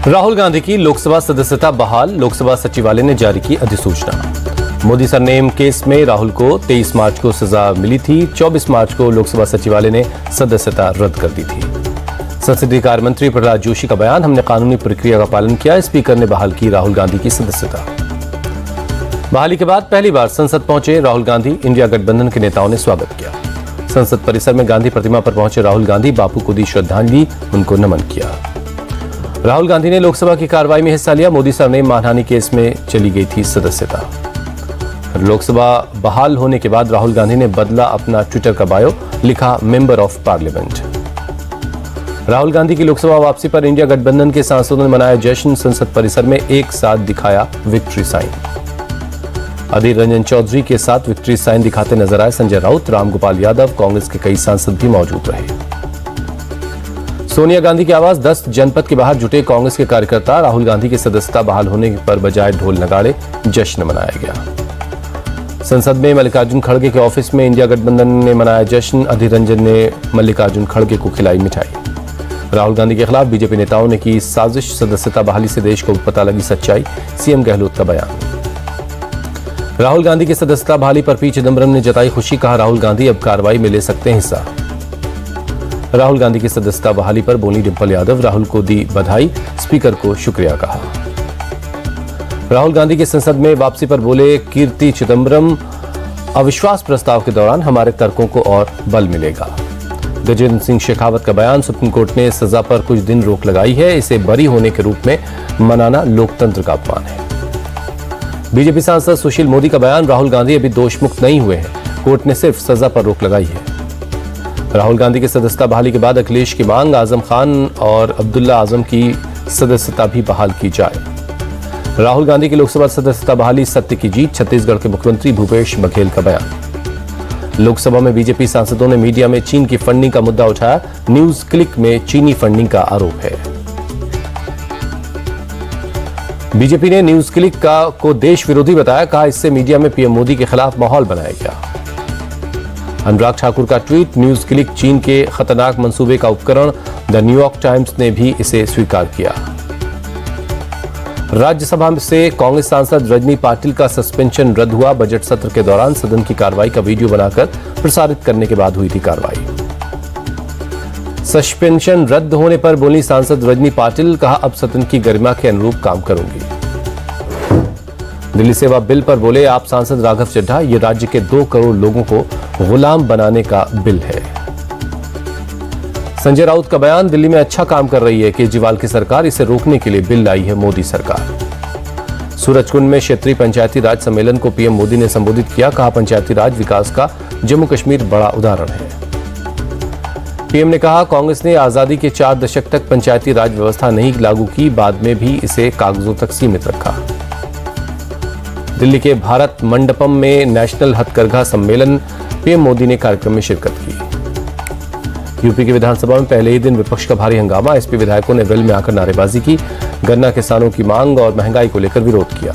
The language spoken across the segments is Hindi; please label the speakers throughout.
Speaker 1: राहुल गांधी की लोकसभा सदस्यता बहाल, लोकसभा सचिवालय ने जारी की अधिसूचना। मोदी सरनेम केस में राहुल को 23 मार्च को सजा मिली थी। 24 मार्च को लोकसभा सचिवालय ने सदस्यता रद्द कर दी थी। संसदीय कार्य मंत्री प्रहलाद जोशी का बयान, हमने कानूनी प्रक्रिया का पालन किया, स्पीकर ने बहाल की राहुल गांधी की सदस्यता। बहाली के बाद पहली बार संसद पहुंचे राहुल गांधी, इंडिया गठबंधन के नेताओं ने स्वागत किया। संसद परिसर में गांधी प्रतिमा पर पहुंचे राहुल गांधी, बापू को दी श्रद्धांजलि, उनको नमन किया। राहुल गांधी ने लोकसभा की कार्रवाई में हिस्सा लिया। मोदी सरनेम मानहानि केस में चली गई थी सदस्यता। लोकसभा बहाल होने के बाद राहुल गांधी ने बदला अपना ट्विटर का बायो, लिखा member of parliament. Rahul Gandhi की लोकसभा वापसी पर इंडिया गठबंधन के सांसदों ने मनाया जश्न, संसद परिसर में एक साथ दिखाया विक्ट्री साइन। अधीर रंजन चौधरी के साथ विक्ट्री साइन दिखाते नजर आए संजय राउत, रामगोपाल यादव, कांग्रेस के कई सांसद भी मौजूद रहे। सोनिया गांधी की आवाज 10 जनपद के बाहर जुटे कांग्रेस के कार्यकर्ता, राहुल गांधी की सदस्यता बहाल होने पर बजाय ढोल नगाड़े जश्न मनाया गया। संसद में मल्लिकार्जुन खड़गे के ऑफिस में इंडिया गठबंधन ने मनाया जश्न, अधीर रंजन ने मल्लिकार्जुन खड़गे को खिलाई मिठाई। राहुल गांधी के खिलाफ बीजेपी नेताओं ने की साजिश, सदस्यता बहाली से देश को पता लगी सच्चाई, सीएम गहलोत का बयान। राहुल गांधी की सदस्यता बहाली पर पी चिदंबरम ने जताई खुशी, कहा राहुल गांधी अब कार्रवाई में ले सकते हैं हिस्सा। राहुल गांधी की सदस्यता बहाली पर बोली डिंपल यादव, राहुल को दी बधाई, स्पीकर को शुक्रिया कहा। राहुल गांधी की संसद में वापसी पर बोले कीर्ति चिदंबरम, अविश्वास प्रस्ताव के दौरान हमारे तर्कों को और बल मिलेगा। गजेंद्र सिंह शेखावत का बयान, सुप्रीम कोर्ट ने सजा पर कुछ दिन रोक लगाई है, इसे बरी होने के रूप में मनाना लोकतंत्र का अपमान है। बीजेपी सांसद सुशील मोदी का बयान, राहुल गांधी अभी दोषमुक्त नहीं हुए हैं, कोर्ट ने सिर्फ सजा पर रोक लगाई है। राहुल गांधी की सदस्यता बहाली के बाद अखिलेश की मांग, आजम खान और अब्दुल्ला आजम की सदस्यता भी बहाल की जाए। राहुल गांधी की लोकसभा सदस्यता बहाली सत्य की जीत, छत्तीसगढ़ के मुख्यमंत्री भूपेश बघेल का बयान। लोकसभा में बीजेपी सांसदों ने मीडिया में चीन की फंडिंग का मुद्दा उठाया, न्यूज क्लिक में चीनी फंडिंग का आरोप है। बीजेपी ने न्यूज क्लिक को देश विरोधी बताया, कहा इससे मीडिया में पीएम मोदी के खिलाफ माहौल बनाया गया। अनुराग ठाकुर का ट्वीट, न्यूज क्लिक चीन के खतरनाक मंसूबे का उपकरण, द न्यूयॉर्क टाइम्स ने भी इसे स्वीकार किया। राज्यसभा से कांग्रेस सांसद रजनी पाटिल का सस्पेंशन रद्द हुआ, बजट सत्र के दौरान सदन की कार्रवाई का वीडियो बनाकर प्रसारित करने के बाद हुई थी कार्रवाई। सस्पेंशन रद्द होने पर बोली सांसद रजनी पाटिल, कहा अब सदन की गरिमा के अनुरूप काम करूंगी। दिल्ली सेवा बिल पर बोले आप सांसद राघव चड्ढा, ये राज्य के 2 करोड़ लोगों को गुलाम बनाने का बिल है। संजय राउत का बयान, दिल्ली में अच्छा काम कर रही है केजरीवाल की सरकार, इसे रोकने के लिए बिल लाई है मोदी सरकार। सूरजकुंड में क्षेत्रीय पंचायती राज सम्मेलन को पीएम मोदी ने संबोधित किया, कहा पंचायती राज विकास का जम्मू कश्मीर बड़ा उदाहरण है। पीएम ने कहा कांग्रेस ने आजादी के 4 दशक तक पंचायती राज व्यवस्था नहीं लागू की, बाद में भी इसे कागजों तक सीमित रखा। दिल्ली के भारत मंडपम में नेशनल हथकरघा सम्मेलन, पीएम मोदी ने कार्यक्रम में शिरकत की। यूपी की विधानसभा में पहले ही दिन विपक्ष का भारी हंगामा, एसपी विधायकों ने वेल में आकर नारेबाजी की, गन्ना किसानों की मांग और महंगाई को लेकर विरोध किया।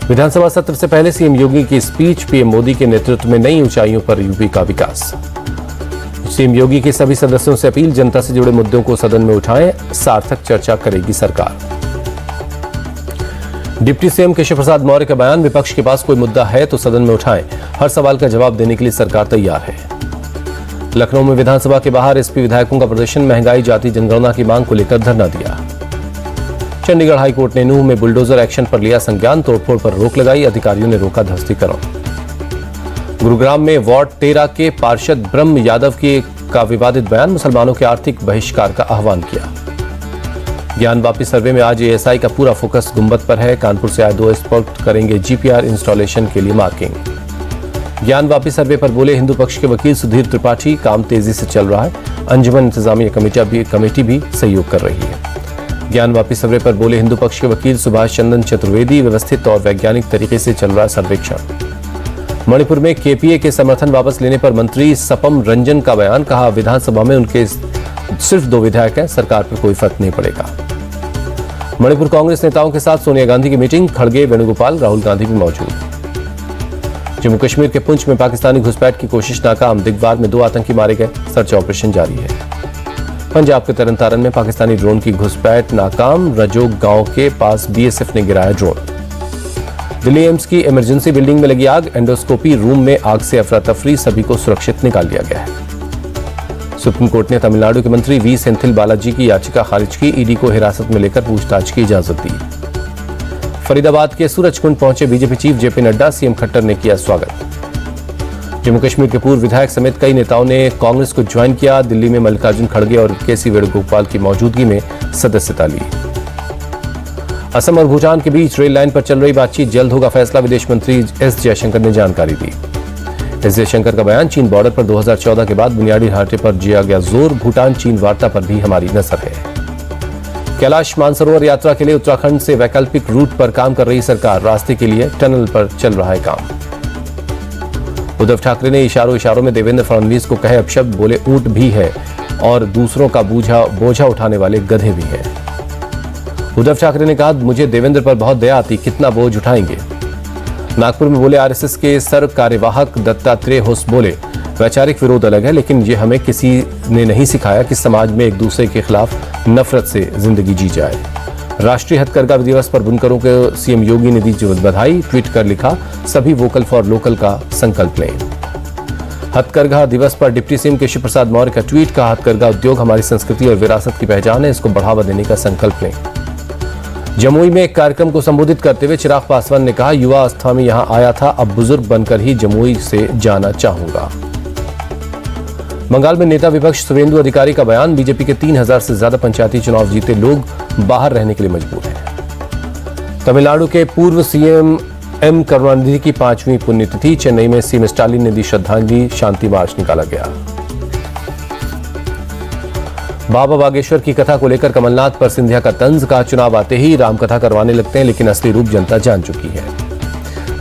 Speaker 1: विधानसभा सत्र से पहले सीएम योगी की स्पीच, पीएम मोदी के नेतृत्व में नई ऊंचाइयों पर यूपी का विकास। सीएम योगी के सभी सदस्यों से अपील, जनता से जुड़े मुद्दों को सदन में उठाएं, सार्थक चर्चा करेगी सरकार। डिप्टी सीएम केशव प्रसाद मौर्य का बयान, विपक्ष के पास कोई मुद्दा है तो सदन में उठाएं, हर सवाल का जवाब देने के लिए सरकार तैयार है। लखनऊ में विधानसभा के बाहर एसपी विधायकों का प्रदर्शन, महंगाई जाति जनगणना की मांग को लेकर धरना दिया। चंडीगढ़ हाईकोर्ट ने नूंह में बुलडोजर एक्शन पर लिया संज्ञान, तोड़फोड़ पर रोक लगाई, अधिकारियों ने रोका ध्वस्तीकरण। गुरुग्राम में वार्ड 13 के पार्षद ब्रह्म यादव का विवादित बयान, मुसलमानों के आर्थिक बहिष्कार का आह्वान किया। ज्ञान वापी सर्वे में आज एएसआई का पूरा फोकस गुंबद पर है, कानपुर से आए 2 एक्सपर्ट करेंगे जीपीआर इंस्टॉलेशन के लिए मार्किंग। ज्ञान वापी सर्वे पर बोले हिंदू पक्ष के वकील सुधीर त्रिपाठी, काम तेजी से चल रहा है, अंजुमन इंतजामिया कमेटी भी सहयोग कर रही है। ज्ञान वापी सर्वे पर बोले हिंदू पक्ष के वकील सुभाष चंद्रन चतुर्वेदी, व्यवस्थित और वैज्ञानिक तरीके से चल रहा है सर्वेक्षण। मणिपुर में केपीए के समर्थन वापस लेने पर मंत्री सपम रंजन का बयान, कहा विधानसभा में उनके सिर्फ 2 विधायक हैं, सरकार पर कोई फर्क नहीं पड़ेगा। मणिपुर कांग्रेस नेताओं के साथ सोनिया गांधी की मीटिंग, खड़गे, वेणुगोपाल, राहुल गांधी भी मौजूद। जम्मू कश्मीर के पुंछ में पाकिस्तानी घुसपैठ की कोशिश नाकाम, दिगवार में 2 आतंकी मारे गए, सर्च ऑपरेशन जारी है। पंजाब के तरनतारन में पाकिस्तानी ड्रोन की घुसपैठ नाकाम, रजोग गांव के पास बीएसएफ ने गिराया ड्रोन। दिल्ली एम्स की इमरजेंसी बिल्डिंग में लगी आग, एंडोस्कोपी रूम में आग से अफरा तफरी, सभी को सुरक्षित निकाल लिया गया है। सुप्रीम कोर्ट ने तमिलनाडु के मंत्री वी सेंथिल बालाजी की याचिका खारिज की, ईडी को हिरासत में लेकर पूछताछ की इजाजत दी। फरीदाबाद के सूरजकुंड पहुंचे BJP chief JP Nadda, CM Khattar ने किया स्वागत। जम्मू कश्मीर के पूर्व विधायक समेत कई नेताओं ने कांग्रेस को ज्वाइन किया, दिल्ली में मल्लिकार्जुन खड़गे और केसी वेणुगोपाल की मौजूदगी में सदस्यता ली। असम और भूटान के बीच रेल लाइन पर चल रही बातचीत, जल्द होगा फैसला, विदेश मंत्री एस जयशंकर ने जानकारी दी। एस जयशंकर का बयान, चीन बॉर्डर पर 2014 के बाद बुनियादी ढांचे पर दिया गया जोर, भूटान चीन वार्ता पर भी हमारी नजर है। कैलाश मानसरोवर यात्रा के लिए उत्तराखंड से वैकल्पिक रूट पर काम कर रही सरकार, रास्ते के लिए टनल पर चल रहा है काम। उद्धव ठाकरे ने इशारों में देवेंद्र फडणवीस को कहे अपशब्द, बोले ऊंट भी है और दूसरों का बोझा उठाने वाले गधे भी हैं। उद्धव ठाकरे ने कहा, मुझे देवेंद्र पर बहुत दया आती, कितना बोझ उठाएंगे। नागपुर में बोले आरएसएस के सर कार्यवाहक दत्तात्रेय होस, बोले वैचारिक विरोध अलग है, लेकिन ये हमें किसी ने नहीं सिखाया कि समाज में एक दूसरे के खिलाफ नफरत से जिंदगी जी जाए। राष्ट्रीय हथकरघा दिवस पर बुनकरों को सीएम योगी ने दी बधाई, ट्वीट कर लिखा, सभी वोकल फॉर लोकल का संकल्प लें। हथकरघा दिवस पर डिप्टी सीएम केशव प्रसाद मौर्य का ट्वीट, का हथकरघा उद्योग हमारी संस्कृति और विरासत की पहचान है, इसको बढ़ावा देने का संकल्प लें। जमुई में एक कार्यक्रम को संबोधित करते हुए चिराग पासवान ने कहा, युवा अवस्था में यहां आया था, अब बुजुर्ग बनकर ही जमुई से जाना चाहूंगा। बंगाल में नेता विपक्ष शुवेंदु अधिकारी का बयान, बीजेपी के 3000 से ज्यादा पंचायती चुनाव जीते लोग बाहर रहने के लिए मजबूर हैं। तमिलनाडु के पूर्व सीएम एम करुणानिधि की 5वीं पुण्यतिथि, चेन्नई में सीएम स्टालिन ने दी श्रद्धांजलि, शांति मार्च निकाला गया। बाबा बागेश्वर की कथा को लेकर कमलनाथ पर सिंधिया का तंज, का चुनाव आते ही रामकथा करवाने लगते हैं, लेकिन असली रूप जनता जान चुकी है।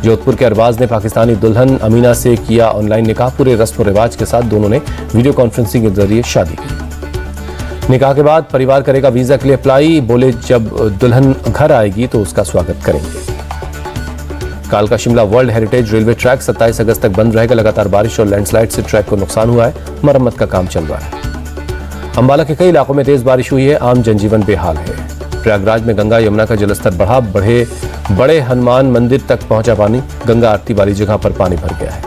Speaker 1: जोधपुर के अरबाज ने पाकिस्तानी दुल्हन अमीना से किया ऑनलाइन निकाह, पूरे रस्म रिवाज के साथ दोनों ने वीडियो कॉन्फ्रेंसिंग के जरिए शादी की। निकाह के बाद परिवार करेगा वीजा के लिए अप्लाई, बोले जब दुल्हन घर आएगी तो उसका स्वागत करेंगे। कालका Shimla world heritage railway track 27 अगस्त तक बंद रहेगा, लगातार बारिश और लैंडस्लाइड से ट्रैक को नुकसान हुआ है, मरम्मत का काम चल रहा है। अंबाला के कई इलाकों में तेज बारिश हुई है, आम जनजीवन बेहाल है। प्रयागराज में गंगा यमुना का जलस्तर बढ़ा, बड़े हनुमान मंदिर तक पहुंचा पानी, गंगा आरती वाली जगह पर पानी भर गया है।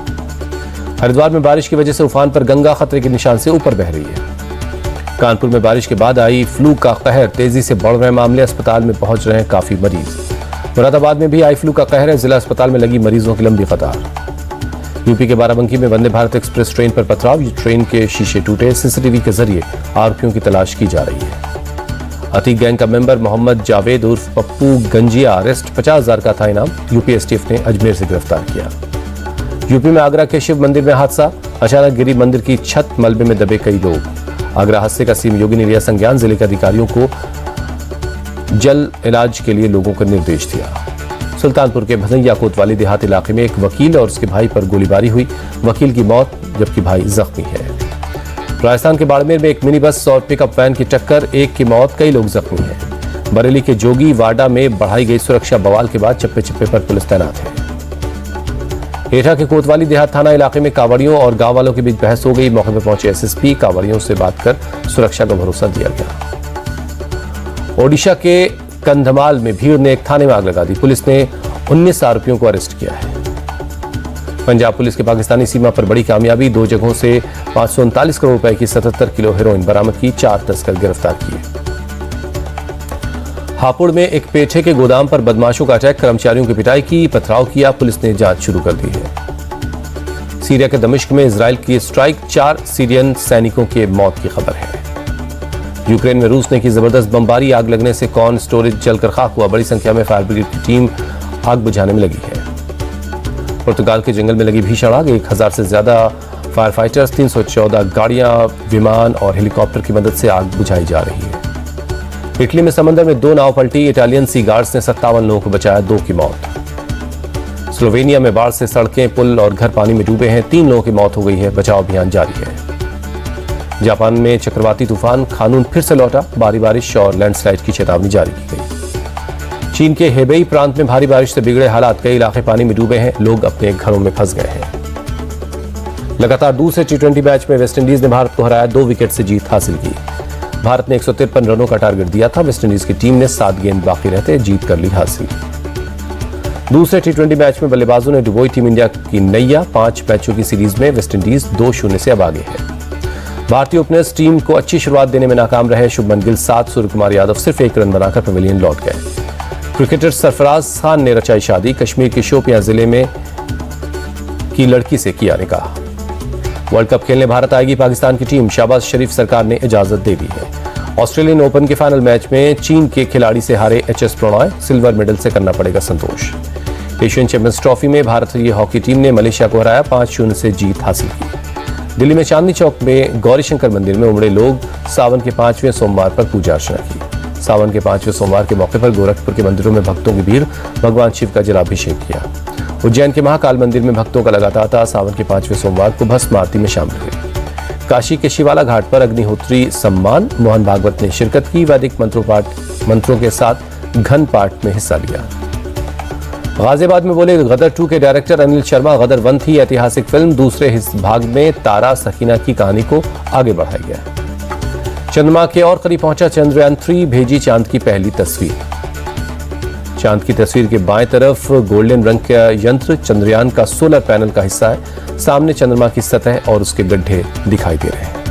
Speaker 1: हरिद्वार में बारिश की वजह से उफान पर गंगा खतरे के निशान से ऊपर बह रही है। कानपुर में बारिश के बाद आई फ्लू का कहर, तेजी से बढ़ रहे मामले, अस्पताल में पहुंच रहे हैं काफी मरीज। मुरादाबाद में भी आई फ्लू का कहर है, जिला अस्पताल में लगी मरीजों की लंबी कतार। यूपी के बाराबंकी में वंदे भारत एक्सप्रेस ट्रेन पर पथराव, ट्रेन के शीशे टूटे, सीसीटीवी के जरिए आरोपियों की तलाश की जा रही है। अतीक गैंग का मेंबर मोहम्मद जावेद उर्फ पप्पू गंजिया अरेस्ट, 50,000 का था इनाम, यूपी एसटीएफ ने अजमेर से गिरफ्तार किया। यूपी में आगरा के शिव मंदिर में हादसा, अचानक गिरी मंदिर की छत, मलबे में दबे कई लोग। आगरा हादसे का सीएम योगी ने लिया संज्ञान, जिले के अधिकारियों को जल इलाज के लिए लोगों को निर्देश दिया। सुल्तानपुर के भदैया कोतवाली देहात इलाके में एक वकील और उसके भाई पर गोलीबारी हुई, वकील की मौत जबकि भाई जख्मी है। राजस्थान के बाड़मेर में एक मिनी बस और पिकअप वैन की टक्कर, एक की मौत, कई लोग जख्मी हैं। बरेली के जोगी वाडा में बढ़ाई गई सुरक्षा, बवाल के बाद चप्पे चप्पे पर पुलिस तैनात है। एटा के कोतवाली देहात थाना इलाके में कांवड़ियों और गांव वालों के बीच बहस हो गई, मौके पर पहुंचे एसएसपी, कांवड़ियों से बात कर सुरक्षा का भरोसा दिया गया। ओडिशा के कंधमाल में भीड़ ने एक थाने में आग लगा दी, पुलिस ने 19 आरोपियों को अरेस्ट किया है। पंजाब पुलिस के पाकिस्तानी सीमा पर बड़ी कामयाबी, 2 जगहों से 539 करोड़ रुपए की 77 किलो हेरोइन बरामद की, 4 तस्कर गिरफ्तार किए। हापुड़ में एक पेठे के गोदाम पर बदमाशों का अटैक, कर्मचारियों की पिटाई की, पथराव किया, पुलिस ने जांच शुरू कर दी है। सीरिया के दमिश्क में इजराइल की स्ट्राइक, 4 सीरियन सैनिकों के मौत की खबर है। यूक्रेन में रूस ने की जबरदस्त बमबारी, आग लगने से कॉर्न स्टोरेज जलकर खाक हुआ, बड़ी संख्या में फायर ब्रिगेड की टीम आग बुझाने में लगी है। पुर्तगाल के जंगल में लगी भीषण आग, 1000 से ज्यादा फायर फाइटर्स, 314 गाड़ियां, विमान और हेलीकॉप्टर की मदद से आग बुझाई जा रही है। इटली में समंदर में 2 नाव पलटी, इटालियन सी गार्ड्स ने 57 लोगों को बचाया, 2 की मौत। स्लोवेनिया में बाढ़ से सड़कें, पुल और घर पानी में डूबे हैं, 3 लोगों की मौत हो गई है, बचाव अभियान जारी है। जापान में चक्रवाती तूफान खानून फिर से लौटा, भारी बारिश और लैंडस्लाइड की चेतावनी जारी की गई। चीन के हेबेई प्रांत में भारी बारिश से बिगड़े हालात, कई इलाके पानी में डूबे हैं, लोग अपने घरों में फंस गए हैं। लगातार दूसरे T20 मैच में वेस्टइंडीज ने भारत को हराया, 2 विकेट से जीत हासिल की। भारत ने 153 रनों का टारगेट दिया था। वेस्टइंडीज की टीम ने 7 गेंद बाकी रहते जीत कर ली हासिल। दूसरे टी20 मैच में बल्लेबाजों ने डुबोई टीम इंडिया की नैया। 5 मैचों की सीरीज में वेस्टइंडीज 2-0 से अब आगे है। भारतीय ओपनर्स टीम को अच्छी शुरुआत देने में नाकाम रहे। शुभमन गिल 7, सूर्यकुमार यादव सिर्फ 1 रन बनाकर पवेलियन लौट गए। क्रिकेटर सरफराज खान ने रचाई शादी। कश्मीर के शोपियां जिले में की लड़की से किया निकाह। वर्ल्ड कप खेलने भारत आएगी पाकिस्तान की टीम। शहबाज शरीफ सरकार ने इजाजत दे दी है। ऑस्ट्रेलियन ओपन के फाइनल मैच में चीन के खिलाड़ी से हारे एचएस प्रणॉय। सिल्वर मेडल से करना पड़ेगा संतोष। एशियन चैंपियंस ट्रॉफी में भारतीय हॉकी टीम ने मलेशिया को हराया। 5-0 से जीत हासिल की। दिल्ली में चांदनी चौक में गौरीशंकर मंदिर में उमड़े लोग। सावन के 5वें सोमवार पर पूजा अर्चना की। सावन के 5वें सोमवार के मौके पर गोरखपुर के मंदिरों में भक्तों की भीड़। भगवान शिव का जलाभिषेक किया। उज्जैन के महाकाल मंदिर में भक्तों का लगा तांता। सावन के 5वें सोमवार को भस्म आरती में शामिल हुए। काशी के शिवाला घाट पर अग्निहोत्री सम्मान। मोहन भागवत ने शिरकत की। वैदिक मंत्रों के साथ घन पाठ में हिस्सा लिया। गाजियाबाद में बोले गदर 2 के डायरेक्टर अनिल शर्मा। गदर 1 थी ऐतिहासिक फिल्म। दूसरे भाग में तारा सकीना की कहानी को आगे बढ़ाया गया। चंद्रमा के और करीब पहुंचा चंद्रयान 3। भेजी चांद की पहली तस्वीर। चांद की तस्वीर के बाएं तरफ गोल्डन रंग का यंत्र चंद्रयान का सोलर पैनल का हिस्सा है। सामने चंद्रमा की सतह और उसके गड्ढे दिखाई दे रहे हैं।